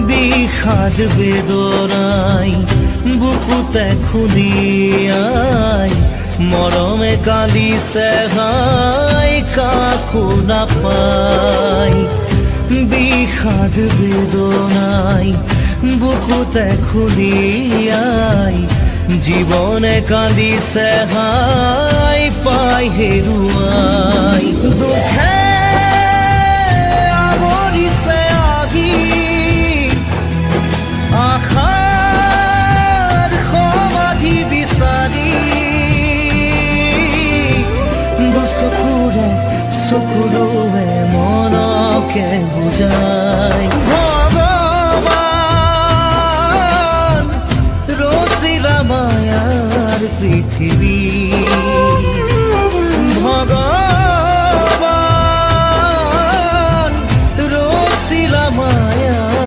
বিষাদ বেদনাই বুকুতে খুলিয়াই মৰমে কান্দিছে হাই কাকো নাপাই। বিষাদ বেদনাই বুকুতে খুলিয়াই জীবনে কান্দিছে হাই পাই হেৰুৱাই। দুখে আৱৰিছে আহি আশাৰ সমাধি বিচাৰি দুচকুৰে চকুৰোৱে মনকে বুজাই। ভগৱান ৰচিলা মায়াৰ পৃথিৱী